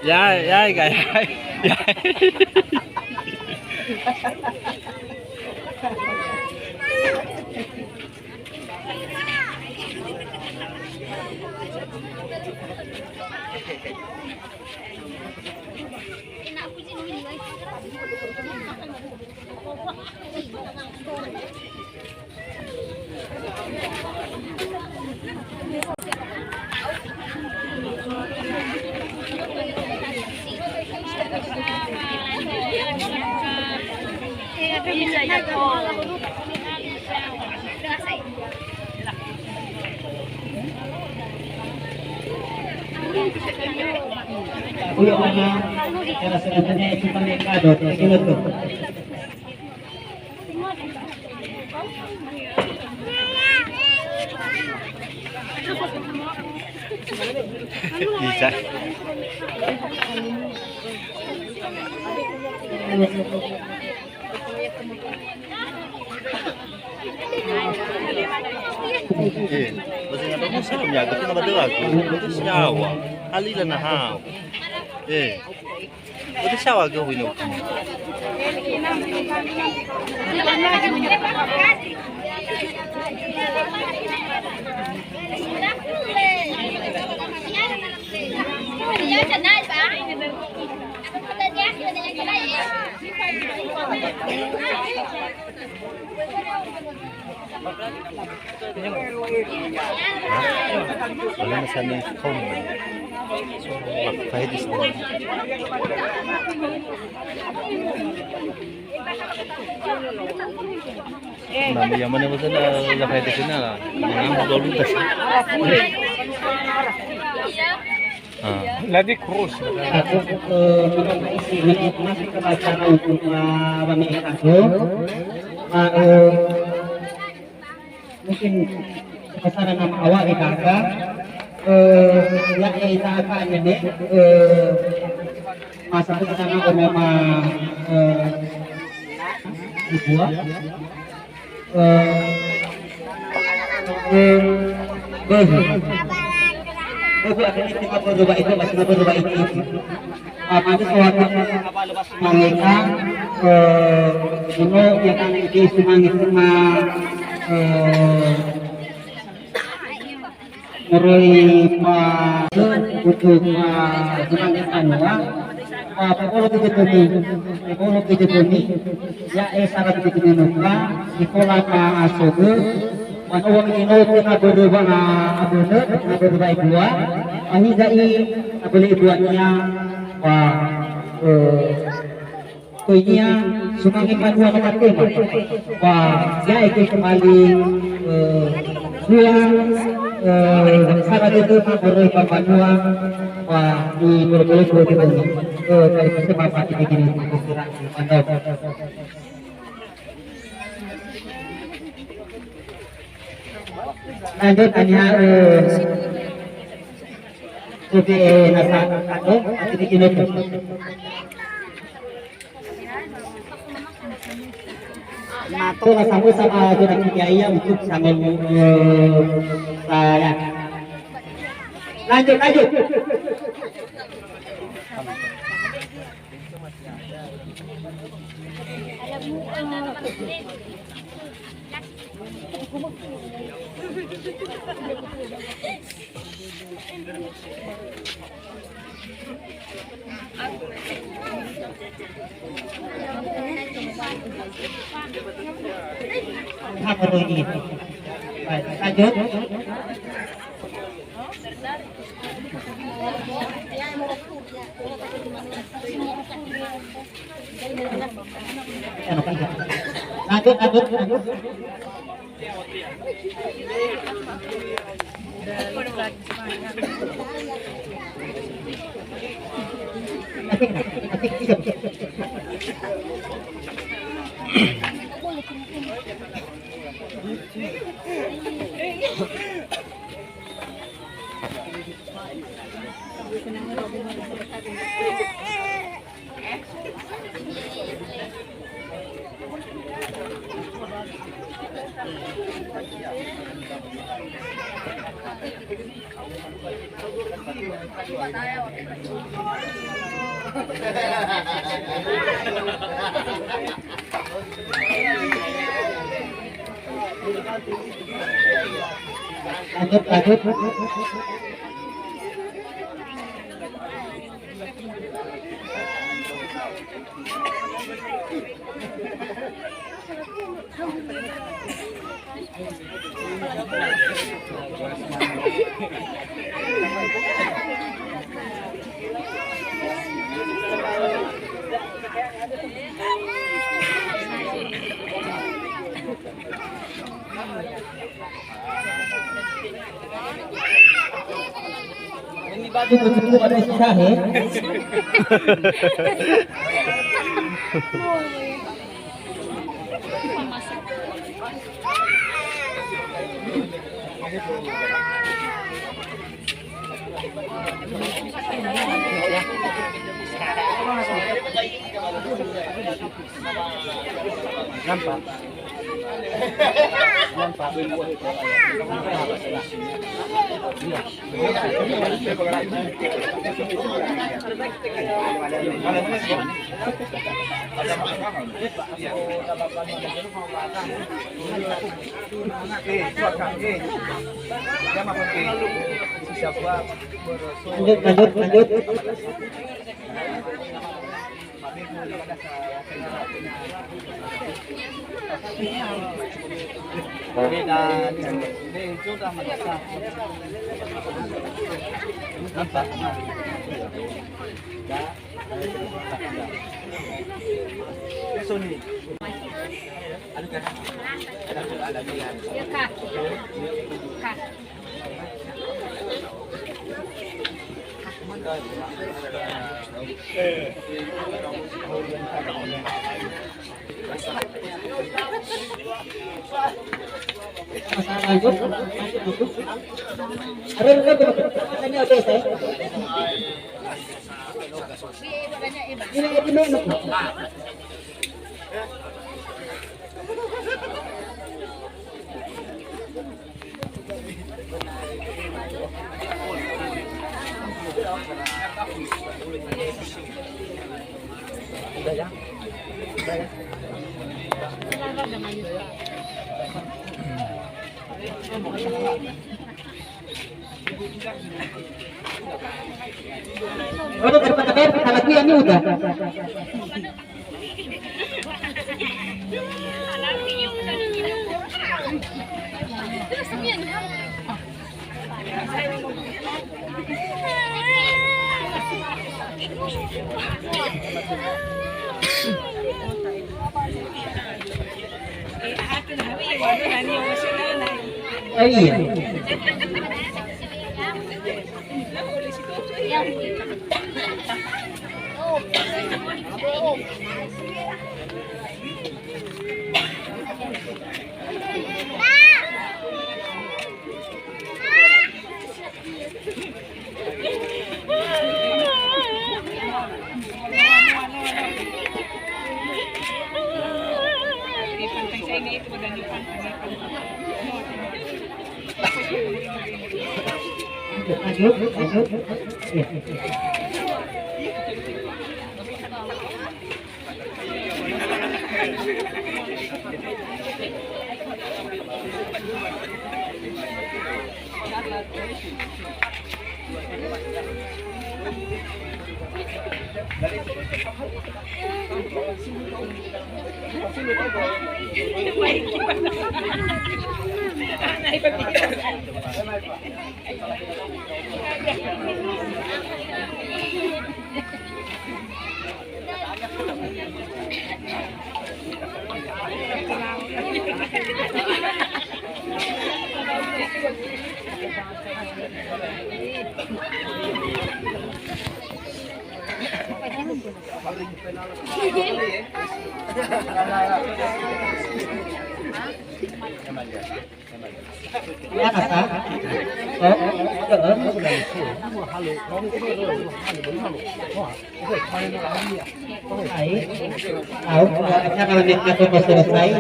Yai cả yai. Kuya mana cara selanjutnya itu mereka sulit tuh. Bisa. Basta nga mo sa niya, gusto na badaw ako. Gusto siya wa. Halila na ha. Gusto siya wa gawin mo. Wala na sana yung phone mo. So, kahit is na. Yaman naman sana kahit is na. Mga mo daw lutas. Lagi cross. Aku masih kebaca untuk pemilik aku. Mungkin kebesaran nama awak di kakak ya kita akan ini masa itu sana nama dibuat itu masih berubah itu masih suatu mereka ini yang kan itu semangat sama mulai untuk semangat anwa pekolo ini ya sarat itu nuka sekolah asoge Uang ini na berubah na berubah dua. Ani dai boleh buatnya kuinya sumangin madua na tema. Ya itu kembali sarat itu na berubah madua di berboleh dua itu. Dari sistem apa ini mantap. Lanjut hanya jadi nasa atau bikin itu. Nato nasamu sama dengan kiai untuk sambil saya. Lanjut. Apa lagi? Baik, lanjut. Lanjut. Lanjut. Ini baju begitu ada isahe. Nampak. Lanjut. Udah terpakai alat ini udah. Oh iya. Lanjut. Selesai